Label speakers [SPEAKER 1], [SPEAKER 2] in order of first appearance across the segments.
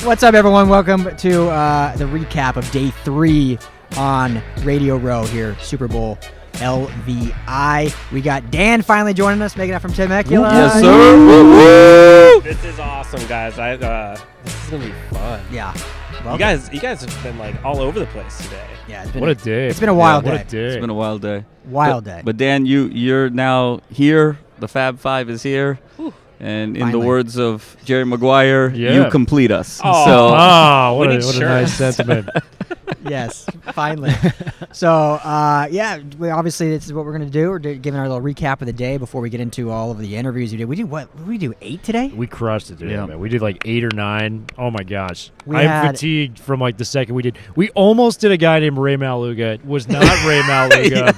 [SPEAKER 1] What's up, everyone? Welcome to the recap of Day 3 on Radio Row here, Super Bowl LVI. We got Dan finally joining us, making it from Temecula.
[SPEAKER 2] Yes, sir. Woo-woo. This is awesome, guys. This is gonna be fun.
[SPEAKER 1] Yeah.
[SPEAKER 2] You guys have been like all over the place today.
[SPEAKER 1] Yeah. It's been
[SPEAKER 3] What a day.
[SPEAKER 1] It's been a wild day.
[SPEAKER 3] What a day.
[SPEAKER 4] It's been a wild day.
[SPEAKER 1] Wild day.
[SPEAKER 4] But Dan, you're now here. The Fab Five is here.
[SPEAKER 2] Whew.
[SPEAKER 4] And in
[SPEAKER 1] Finally.
[SPEAKER 4] the words of Jerry Maguire,
[SPEAKER 3] Yeah.
[SPEAKER 4] you complete us.
[SPEAKER 2] Oh.
[SPEAKER 4] So
[SPEAKER 3] what
[SPEAKER 2] We
[SPEAKER 3] a
[SPEAKER 2] need
[SPEAKER 3] nice
[SPEAKER 2] shirts.
[SPEAKER 3] sentiment.
[SPEAKER 1] Yes, finally. So, obviously this is what we're going to do. We're giving our little recap of the day before we get into all of the interviews you did. We did what? Did we do 8 today?
[SPEAKER 3] We crushed it today,
[SPEAKER 4] Yeah.
[SPEAKER 3] man. We did like 8 or 9. Oh, my gosh.
[SPEAKER 1] We
[SPEAKER 3] I'm
[SPEAKER 1] had-
[SPEAKER 3] fatigued from like the second we did. We almost did a guy named Ray Maluga. It was not Ray Maluga.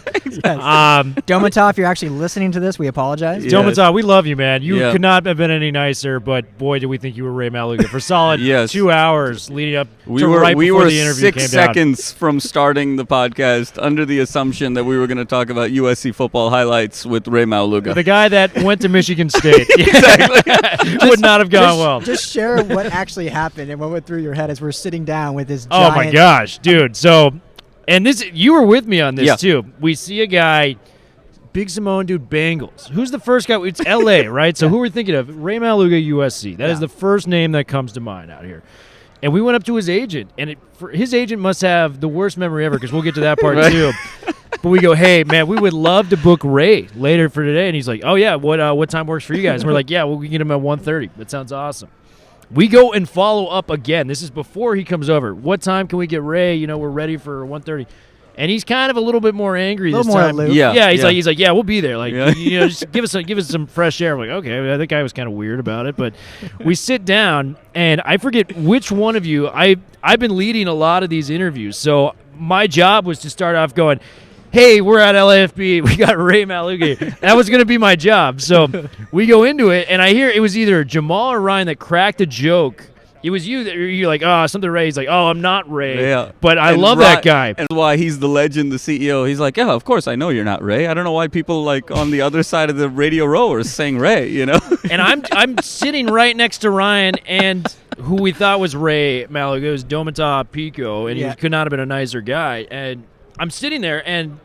[SPEAKER 1] Domata, if you're actually listening to this, we apologize.
[SPEAKER 4] Yeah.
[SPEAKER 3] Domata, we love you, man. You
[SPEAKER 4] Yeah.
[SPEAKER 3] could not have been any nicer, but boy, did we think you were Ray Maluga for solid
[SPEAKER 4] Yes.
[SPEAKER 3] 2 hours leading up
[SPEAKER 4] we
[SPEAKER 3] to
[SPEAKER 4] were
[SPEAKER 3] right
[SPEAKER 4] we
[SPEAKER 3] before
[SPEAKER 4] were
[SPEAKER 3] the interview
[SPEAKER 4] 6
[SPEAKER 3] came
[SPEAKER 4] seconds from starting the podcast under the assumption that we were going to talk about USC football highlights with Ray Maluga.
[SPEAKER 3] down. The guy that went to Michigan State.
[SPEAKER 4] Exactly.
[SPEAKER 3] Would not have gone well.
[SPEAKER 1] Just share what actually happened and what went through your head as we're sitting down with this
[SPEAKER 3] Oh
[SPEAKER 1] giant...
[SPEAKER 3] my gosh, dude. So, and this, you were with me on this
[SPEAKER 4] Yeah.
[SPEAKER 3] too. We see a guy, Big Simone, dude, Bengals. Who's the first guy? It's LA, right? So who are we thinking of? Ray Maluga, USC. That is
[SPEAKER 1] Yeah.
[SPEAKER 3] the first name that comes to mind out here. And we went up to his agent, and his agent must have the worst memory ever, because we'll get to that part
[SPEAKER 4] Right.
[SPEAKER 3] too. But we go, hey, man, we would love to book Ray later for today. And he's like, oh, yeah, what time works for you guys? And we're like, yeah, well, we can get him at 1:30. That sounds awesome. We go and follow up again. This is before he comes over. What time can we get Ray? You know, we're ready for 1:30. And he's kind of a little bit more angry
[SPEAKER 1] A little
[SPEAKER 3] this
[SPEAKER 1] more
[SPEAKER 3] time.
[SPEAKER 1] aloof.
[SPEAKER 4] Yeah.
[SPEAKER 3] He's like, yeah, we'll be there. Like,
[SPEAKER 4] Yeah.
[SPEAKER 3] you know, just give us some fresh air. I'm like, okay, that guy was kind of weird about it, but we sit down, and I forget which one of you. I've been leading a lot of these interviews, so my job was to start off going, hey, we're at LAFB. We got Ray Maluga. That was going to be my job. So we go into it, and I hear it was either Jamal or Ryan that cracked a joke. It was you that you're like, oh, something Ray. He's like, oh, I'm not Ray.
[SPEAKER 4] Yeah.
[SPEAKER 3] But I
[SPEAKER 4] And
[SPEAKER 3] love
[SPEAKER 4] Ry-
[SPEAKER 3] that guy.
[SPEAKER 4] And why he's the legend, the CEO. He's like, yeah, of course, I know you're not Ray. I don't know why people like on the other side of the Radio Row are saying Ray, you know?
[SPEAKER 3] And I'm sitting right next to Ryan and who we thought was Ray Maluga. It was Domata Pico, and
[SPEAKER 1] Yeah.
[SPEAKER 3] he could not have been a nicer guy. And I'm sitting there, and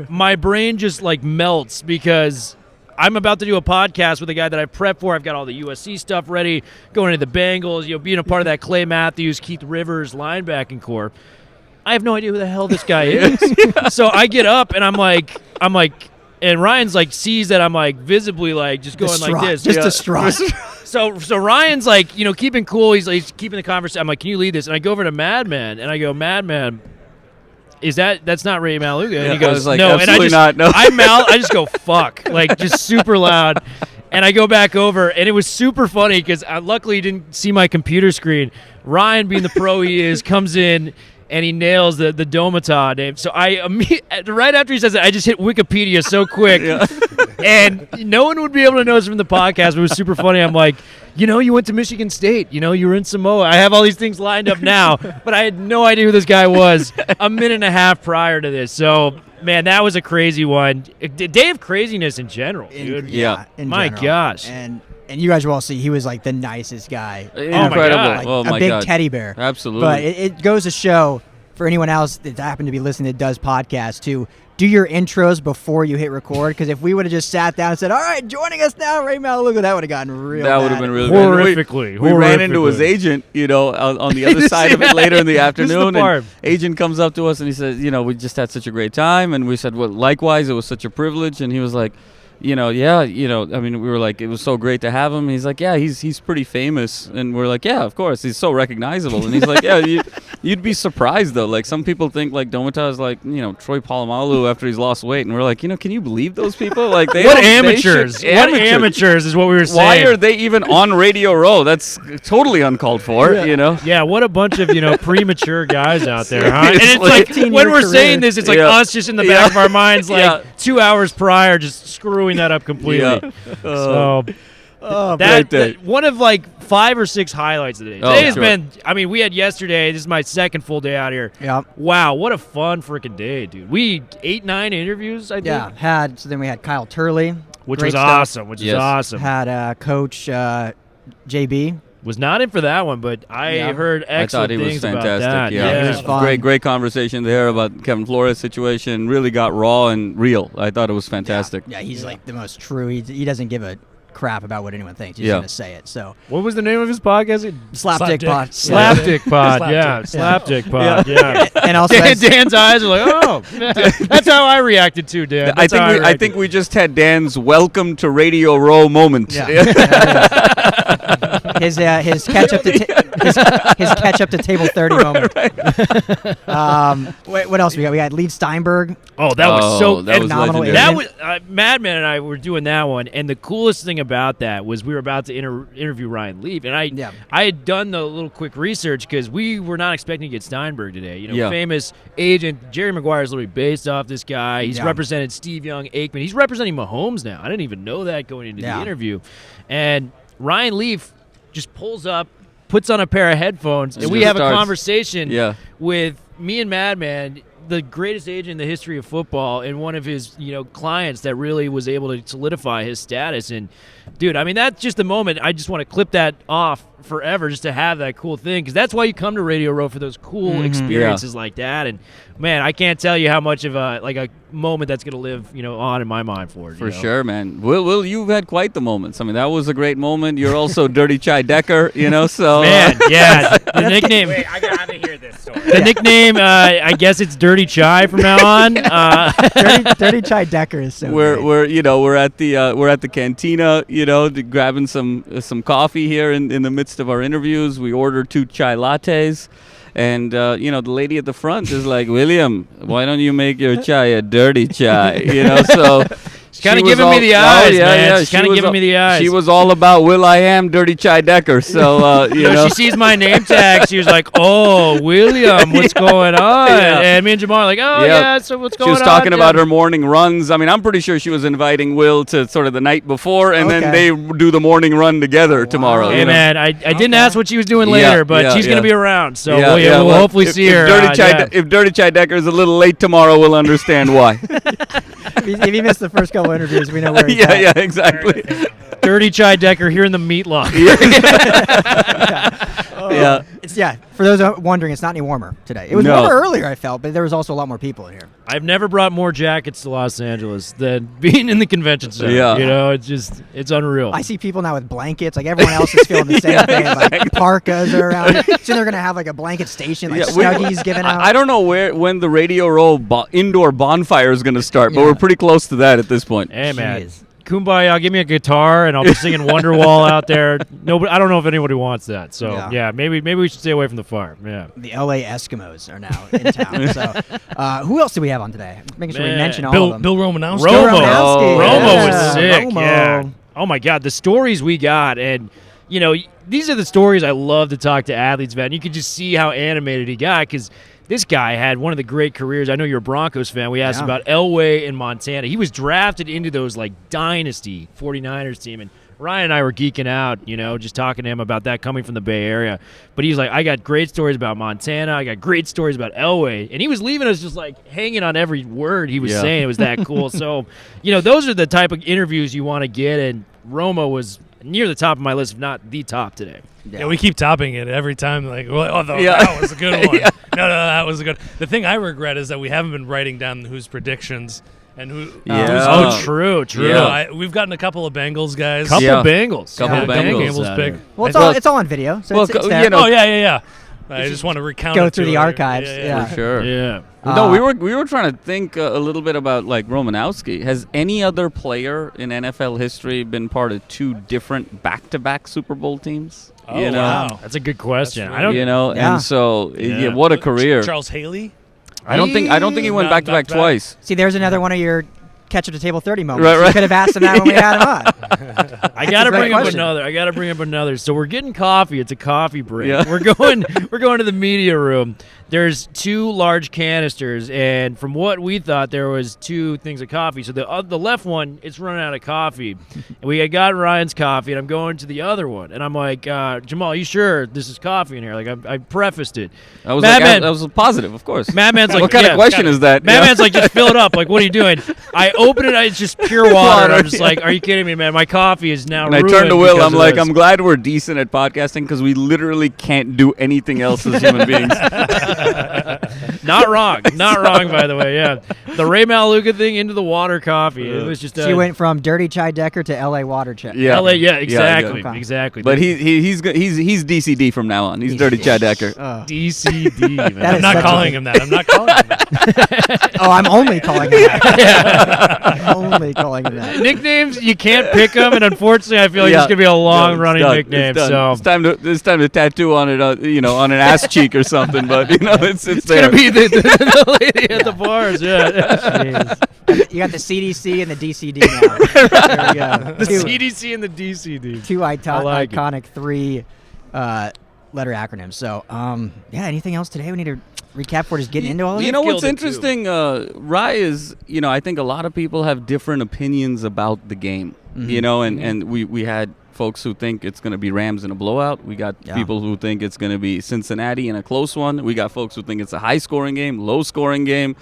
[SPEAKER 3] my brain just like melts because I'm about to do a podcast with a guy that I prepped for. I've got all the USC stuff ready, going into the Bengals, being a part of that Clay Matthews, Keith Rivers linebacking core. I have no idea who the hell this guy is. So I get up and I'm like, and Ryan's like sees that I'm like visibly like just going
[SPEAKER 1] Distraught.
[SPEAKER 3] like this.
[SPEAKER 1] Just
[SPEAKER 4] Yeah.
[SPEAKER 1] distraught.
[SPEAKER 3] So Ryan's like, keeping cool. He's keeping the conversation. I'm like, can you lead this? And I go over to Madman and I go, Madman, that's not Ray Maluga? And
[SPEAKER 4] Yeah,
[SPEAKER 3] he goes,
[SPEAKER 4] I was like,
[SPEAKER 3] no. And I
[SPEAKER 4] absolutely
[SPEAKER 3] just,
[SPEAKER 4] not, no.
[SPEAKER 3] I just go, fuck, like just super loud. And I go back over, and it was super funny because luckily he didn't see my computer screen. Ryan, being the pro he is, comes in, and he nails the Domata name. So right after he says it, I just hit Wikipedia so quick.
[SPEAKER 4] Yeah.
[SPEAKER 3] And no one would be able to know this from the podcast, but it was super funny. I'm like, you went to Michigan State. You were in Samoa. I have all these things lined up now, but I had no idea who this guy was a minute and a half prior to this. So, man, that was a crazy one. A day of craziness in general, dude.
[SPEAKER 4] Yeah.
[SPEAKER 1] In
[SPEAKER 3] My
[SPEAKER 1] general.
[SPEAKER 3] gosh.
[SPEAKER 1] And you guys will all see he was like the nicest guy.
[SPEAKER 4] Incredible.
[SPEAKER 3] God.
[SPEAKER 1] Like
[SPEAKER 4] Oh, my
[SPEAKER 1] a big
[SPEAKER 4] God.
[SPEAKER 1] teddy bear.
[SPEAKER 4] Absolutely.
[SPEAKER 1] But it goes to show for anyone else that happened to be listening that does podcasts to do your intros before you hit record. Because if we would have just sat down and said, all right, joining us now, Ray Maluga, that would have gotten real
[SPEAKER 4] That
[SPEAKER 1] bad.
[SPEAKER 4] would have been really
[SPEAKER 3] Horrifically.
[SPEAKER 4] bad. We ran into his agent, on the other side of it later in the
[SPEAKER 3] This is the
[SPEAKER 4] afternoon.
[SPEAKER 3] part.
[SPEAKER 4] And agent comes up to us and he says, we just had such a great time. And we said, well, likewise, it was such a privilege. And he was like, we were like, it was so great to have him. He's like, yeah, he's pretty famous. And we're like, yeah, of course, he's so recognizable. And he's like, yeah, you'd be surprised though. Like some people think like Domata is like, Troy Polamalu after he's lost weight. And we're like, can you believe those people? Like
[SPEAKER 3] What amateurs? What amateurs is what we were saying.
[SPEAKER 4] Why are they even on Radio Row? That's totally uncalled for,
[SPEAKER 3] Yeah, what a bunch of, premature guys out there, huh? And it's
[SPEAKER 4] Seriously.
[SPEAKER 3] like,
[SPEAKER 1] 15-year
[SPEAKER 3] when we're
[SPEAKER 1] career.
[SPEAKER 3] saying this, it's like
[SPEAKER 4] Yeah.
[SPEAKER 3] us just in the back of our minds, like
[SPEAKER 4] Yeah.
[SPEAKER 3] 2 hours prior, just screwing that up completely.
[SPEAKER 4] Yeah.
[SPEAKER 3] So
[SPEAKER 1] Oh,
[SPEAKER 4] great day.
[SPEAKER 3] one of like 5 or 6 highlights of the day.
[SPEAKER 4] Oh,
[SPEAKER 3] Today has
[SPEAKER 4] sure.
[SPEAKER 3] been, we had yesterday, this is my second full day out here.
[SPEAKER 1] yeah.
[SPEAKER 3] Wow, what a fun freaking day, dude. We 8-9 interviews, I think.
[SPEAKER 1] Yeah. Then we had Kyle Turley.
[SPEAKER 3] Which
[SPEAKER 1] Great
[SPEAKER 3] was
[SPEAKER 1] stuff.
[SPEAKER 3] awesome, which is
[SPEAKER 4] Yes.
[SPEAKER 3] awesome.
[SPEAKER 1] Had Coach JB.
[SPEAKER 3] Was not in for that one, but I heard excellent
[SPEAKER 4] I thought he
[SPEAKER 3] things
[SPEAKER 4] was fantastic.
[SPEAKER 3] about that.
[SPEAKER 4] Yeah,
[SPEAKER 1] he was fun.
[SPEAKER 4] Great conversation there about Kevin Flores' situation. Really got raw and real. I thought it was fantastic.
[SPEAKER 1] Yeah, he's like the most true. He doesn't give a crap about what anyone thinks. He's going to say it. So
[SPEAKER 3] what was the name of his podcast?
[SPEAKER 1] Slapdick Pod.
[SPEAKER 3] Slapdick Pod. Yeah, Slapdick Pod. Yeah.
[SPEAKER 1] And also
[SPEAKER 3] Dan's eyes are like, oh, that's how I reacted too, Dan.
[SPEAKER 4] I think we just had Dan's welcome to Radio Row moment.
[SPEAKER 1] Yeah. His catch up to his catch up to table 30 moment. What else we got? We got Lead Steinberg.
[SPEAKER 3] Oh, that was so
[SPEAKER 1] phenomenal.
[SPEAKER 3] That was Madman and I were doing that one, and the coolest thing about that was we were about to interview Ryan Leaf, and I had done the little quick research because we were not expecting to get Steinberg today. You know, famous agent Jerry Maguire is literally based off this guy. He's represented Steve Young, Aikman. He's representing Mahomes now. I didn't even know that going into the interview, and Ryan Leaf just pulls up, puts on a pair of headphones, and we have a conversation with me and Madman, the greatest agent in the history of football, and one of his clients that really was able to solidify his status. And dude, I mean, that's just the moment. I just want to clip that off forever just to have that cool thing, because that's why you come to Radio Row, for those cool experiences like that. And man, I can't tell you how much of a moment that's going to live on in my mind for it.
[SPEAKER 4] For sure, man. Will, you've had quite the moments. I mean, that was a great moment. You're also Dirty Chai Decker, so
[SPEAKER 3] man, the nickname.
[SPEAKER 2] Wait, I gotta hear this story.
[SPEAKER 3] The nickname, I guess it's Dirty Chai from now on.
[SPEAKER 1] Dirty Chai Decker is so.
[SPEAKER 4] We're at the cantina, grabbing some coffee here in the midst of our interviews. We order 2 chai lattes. And, the lady at the front is like, William, why don't you make your chai a dirty chai? So
[SPEAKER 3] she's kind of giving me the eyes, man. She's kind of giving me the eyes.
[SPEAKER 4] She was all about Will.I.am, Dirty Chai Decker. So,
[SPEAKER 3] she sees my name tag. She was like, oh, William, what's going on? And me and Jamal are like, so what's going on?
[SPEAKER 4] She was talking about her morning runs. I mean, I'm pretty sure she was inviting Will to sort of the night before, and then they do the morning run together tomorrow.
[SPEAKER 3] Hey, man, I didn't ask what she was doing later, but she's going to be around. So we'll hopefully see her.
[SPEAKER 4] If Dirty Chai Decker is a little late tomorrow, we'll understand why.
[SPEAKER 1] If you missed the first couple interviews, we know where he's
[SPEAKER 4] at. Yeah, exactly.
[SPEAKER 3] Dirty Chai Decker here in the meat lock.
[SPEAKER 1] For those wondering, it's not any warmer today. It was warmer earlier, I felt, but there was also a lot more people in here.
[SPEAKER 3] I've never brought more jackets to Los Angeles than being in the convention center. Yeah. It's unreal.
[SPEAKER 1] I see people now with blankets. Like, everyone else is feeling the same thing. Like, parkas are around. So they're going to have like a blanket station, like Snuggies given out.
[SPEAKER 4] I don't know when the Radio Row indoor bonfire is going to start, but we're pretty close to that at this point.
[SPEAKER 3] Hey, man. Kumbaya, give me a guitar, and I'll be singing Wonderwall out there. Nobody, I don't know if anybody wants that. So, maybe we should stay away from the fire. Yeah.
[SPEAKER 1] The LA Eskimos are now in town. So, who else do we have on today? Making sure we mention all of them.
[SPEAKER 5] Bill Romanowski.
[SPEAKER 3] Romo was sick. Romo. Yeah. Oh, my God. The stories we got, and, these are the stories I love to talk to athletes about. And you can just see how animated he got, because this guy had one of the great careers. I know you're a Broncos fan. We asked about Elway in Montana. He was drafted into those dynasty 49ers team, and Ryan and I were geeking out, just talking to him about that coming from the Bay Area. But he's like, I got great stories about Montana. I got great stories about Elway. And he was leaving us just hanging on every word he was saying. It was that cool. So, those are the type of interviews you want to get, and Romo was near the top of my list, if not the top today.
[SPEAKER 5] Yeah, we keep topping it every time. That was a good one. No, that was a good. The thing I regret is that we haven't been writing down whose predictions and who.
[SPEAKER 3] True.
[SPEAKER 5] Yeah, we've gotten a couple of Bengals guys.
[SPEAKER 3] Bengals.
[SPEAKER 5] Couple Bengals pick.
[SPEAKER 1] Well, it's all on video. So it's there.
[SPEAKER 5] Yeah. I just want to recount.
[SPEAKER 1] Go through the archives.
[SPEAKER 4] For sure.
[SPEAKER 3] Yeah.
[SPEAKER 4] No, we were trying to think a little bit about Romanowski. Has any other player in NFL history been part of 2 different back-to-back Super Bowl teams?
[SPEAKER 5] Oh, wow.
[SPEAKER 3] That's a good question.
[SPEAKER 5] Really,
[SPEAKER 3] I don't.
[SPEAKER 4] And so what a career.
[SPEAKER 5] Charles Haley?
[SPEAKER 4] I don't think he went back-to-back twice.
[SPEAKER 1] See, there's another one of your catch up to table 30 moments.
[SPEAKER 4] Right.
[SPEAKER 1] You could have asked him that when we had him on.
[SPEAKER 3] I gotta bring up another. So we're getting coffee. It's a coffee break.
[SPEAKER 4] Yeah.
[SPEAKER 3] We're going to the media room. There's 2 large canisters, and from what we thought, there was 2 things of coffee. So the left one, it's running out of coffee, and we got Ryan's coffee, and I'm going to the other one, and I'm like, Jamal, you sure this is coffee in here? Like I prefaced it.
[SPEAKER 4] I was positive, of course.
[SPEAKER 3] Madman's like,
[SPEAKER 4] what kind of question is that?
[SPEAKER 3] Madman's like, just fill it up. Like, what are you doing? I open it, it's just pure water. I'm just like, are you kidding me, man? My coffee is now
[SPEAKER 4] And I
[SPEAKER 3] ruined
[SPEAKER 4] turned to Will.
[SPEAKER 3] because
[SPEAKER 4] I'm
[SPEAKER 3] of
[SPEAKER 4] like,
[SPEAKER 3] this.
[SPEAKER 4] I'm glad we're decent at podcasting because we literally can't do anything else as human beings.
[SPEAKER 3] Not wrong. Not wrong, by the way, yeah. The Ray Maluka thing into the water coffee. It was just
[SPEAKER 1] So you went from dirty chai decker to LA water check.
[SPEAKER 4] Yeah.
[SPEAKER 3] LA, yeah, exactly.
[SPEAKER 1] Okay.
[SPEAKER 3] Exactly.
[SPEAKER 4] But he's DCD from now on. He's Dirty Chad Decker.
[SPEAKER 3] DCD, man.
[SPEAKER 1] That
[SPEAKER 5] I'm
[SPEAKER 1] is
[SPEAKER 5] not
[SPEAKER 1] such
[SPEAKER 5] calling him that. I'm not calling him that.
[SPEAKER 1] Oh, I'm only calling him that. I'm only calling him that.
[SPEAKER 3] Nicknames, you can't pick them, and unfortunately, I feel like
[SPEAKER 4] Yeah.
[SPEAKER 3] it's going to be a long-running
[SPEAKER 4] It's done.
[SPEAKER 3] nickname.
[SPEAKER 4] It's done.
[SPEAKER 3] So
[SPEAKER 4] It's time to tattoo on it, on an ass cheek or something. But it's
[SPEAKER 3] it's
[SPEAKER 4] there.
[SPEAKER 3] going to be the lady at the bars, yeah.
[SPEAKER 1] Jeez. You got the CDC and the DCD now. There we go.
[SPEAKER 3] The
[SPEAKER 1] Two-
[SPEAKER 3] CDC and the DCD.
[SPEAKER 1] two
[SPEAKER 3] I like it.
[SPEAKER 1] iconic three-letter acronyms. So, yeah, anything else today we need to recap for just getting into all of it?
[SPEAKER 4] You know what's
[SPEAKER 3] Killed it,
[SPEAKER 4] interesting, Rye, is, I think a lot of people have different opinions about the game. And we had folks who think it's going to be Rams in a blowout. We got people who think it's going to be Cincinnati in a close one. We got folks who think it's a high-scoring game, low-scoring game.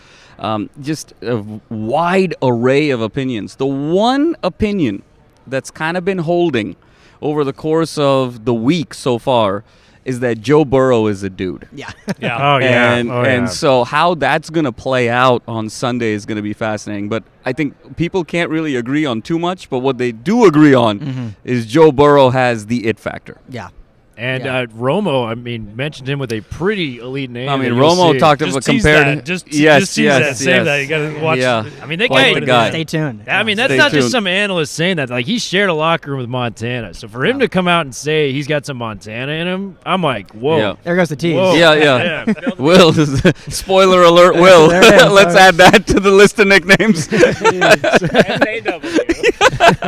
[SPEAKER 4] Just a wide array of opinions. The one opinion that's kind of been holding over the course of the week so far is that Joe Burrow is a dude.
[SPEAKER 1] Yeah.
[SPEAKER 5] Yeah.
[SPEAKER 3] Oh, yeah.
[SPEAKER 4] And so how that's going to play out on Sunday is going to be fascinating. But I think people can't really agree on too much. But what they do agree on is Joe Burrow has the it factor.
[SPEAKER 1] Yeah.
[SPEAKER 3] And
[SPEAKER 1] Yeah.
[SPEAKER 3] Romo, mentioned him with a pretty elite name.
[SPEAKER 4] I mean,
[SPEAKER 3] that you'll
[SPEAKER 4] Romo
[SPEAKER 3] see.
[SPEAKER 4] talked
[SPEAKER 5] Just
[SPEAKER 4] about
[SPEAKER 5] tease
[SPEAKER 4] compared.
[SPEAKER 5] that. Just
[SPEAKER 4] yes,
[SPEAKER 5] tease
[SPEAKER 4] yes,
[SPEAKER 5] that.
[SPEAKER 4] yes.
[SPEAKER 5] Save that. You got to watch.
[SPEAKER 4] Yeah.
[SPEAKER 3] I mean, that
[SPEAKER 4] Quite
[SPEAKER 3] guy.
[SPEAKER 4] the guy.
[SPEAKER 1] Stay tuned.
[SPEAKER 3] I mean, that's
[SPEAKER 4] Stay
[SPEAKER 3] not just
[SPEAKER 4] tuned.
[SPEAKER 3] some analyst saying that. Like, he shared a locker room with Montana. So for him to come out and say he's got some Montana in him, I'm like, whoa.
[SPEAKER 4] Yeah.
[SPEAKER 1] There goes the tease.
[SPEAKER 3] Whoa.
[SPEAKER 4] Yeah.
[SPEAKER 3] Yeah.
[SPEAKER 4] Will, spoiler alert, Will.
[SPEAKER 1] There it is.
[SPEAKER 4] Let's add that to the list of nicknames.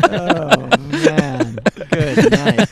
[SPEAKER 1] Oh, man. Good night.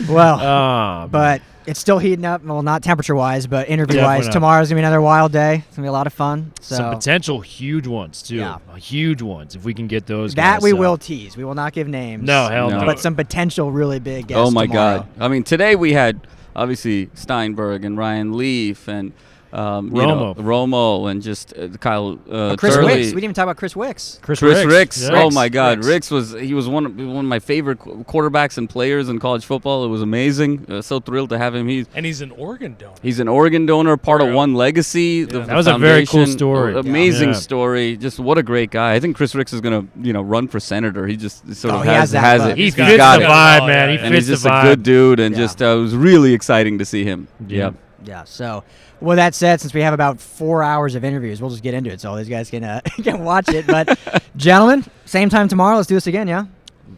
[SPEAKER 1] Well, but it's still heating up. Well, not temperature-wise, but interview-wise.
[SPEAKER 3] Definitely not.
[SPEAKER 1] Tomorrow's going to be another wild day. It's going to be a lot of fun. So
[SPEAKER 3] some potential huge ones, too.
[SPEAKER 1] Yeah.
[SPEAKER 3] Huge ones, if we can get those
[SPEAKER 1] that
[SPEAKER 3] guys.
[SPEAKER 1] we
[SPEAKER 3] So-
[SPEAKER 1] will tease. We will not give names.
[SPEAKER 3] No, hell
[SPEAKER 4] No.
[SPEAKER 3] no.
[SPEAKER 1] But some potential really big guests
[SPEAKER 4] Oh my
[SPEAKER 1] tomorrow.
[SPEAKER 4] God! I mean, today we had obviously Steinberg and Ryan Leaf and Romo and just Kyle
[SPEAKER 1] Chris
[SPEAKER 4] Turley.
[SPEAKER 1] Wicks. We didn't even talk about Chris Wicks.
[SPEAKER 4] Chris Ricks.
[SPEAKER 3] Yeah.
[SPEAKER 4] Oh my God,
[SPEAKER 1] Ricks.
[SPEAKER 4] he was one of my favorite quarterbacks and players in college football. It was amazing. So thrilled to have him.
[SPEAKER 5] And he's an organ donor.
[SPEAKER 4] He's an Organ donor, part of
[SPEAKER 5] Yeah.
[SPEAKER 4] One Legacy. The
[SPEAKER 3] That was a very cool
[SPEAKER 4] foundation.
[SPEAKER 3] story.
[SPEAKER 4] Amazing
[SPEAKER 3] Yeah.
[SPEAKER 4] story. Just what a great guy. I think Chris Ricks is gonna run for senator. He just sort of
[SPEAKER 1] he has that
[SPEAKER 4] has
[SPEAKER 1] vibe.
[SPEAKER 4] it.
[SPEAKER 3] He
[SPEAKER 5] He's
[SPEAKER 3] fits
[SPEAKER 5] got
[SPEAKER 3] the
[SPEAKER 5] it.
[SPEAKER 3] vibe,
[SPEAKER 5] Oh,
[SPEAKER 3] man.
[SPEAKER 5] yeah,
[SPEAKER 3] He
[SPEAKER 5] yeah.
[SPEAKER 4] And
[SPEAKER 3] fits
[SPEAKER 4] he's just
[SPEAKER 3] the vibe.
[SPEAKER 4] a good dude, and
[SPEAKER 1] Yeah.
[SPEAKER 4] just it was really exciting to see him.
[SPEAKER 3] Yeah.
[SPEAKER 1] Yeah. So, with that said, since we have about 4 hours of interviews, we'll just get into it so all these guys can can watch it. But, gentlemen, same time tomorrow. Let's do this again, yeah?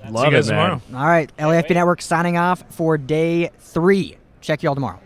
[SPEAKER 3] Love
[SPEAKER 5] See you guys
[SPEAKER 3] it, man.
[SPEAKER 5] tomorrow.
[SPEAKER 1] All right. LAFB Network signing off for day 3. Check you all tomorrow.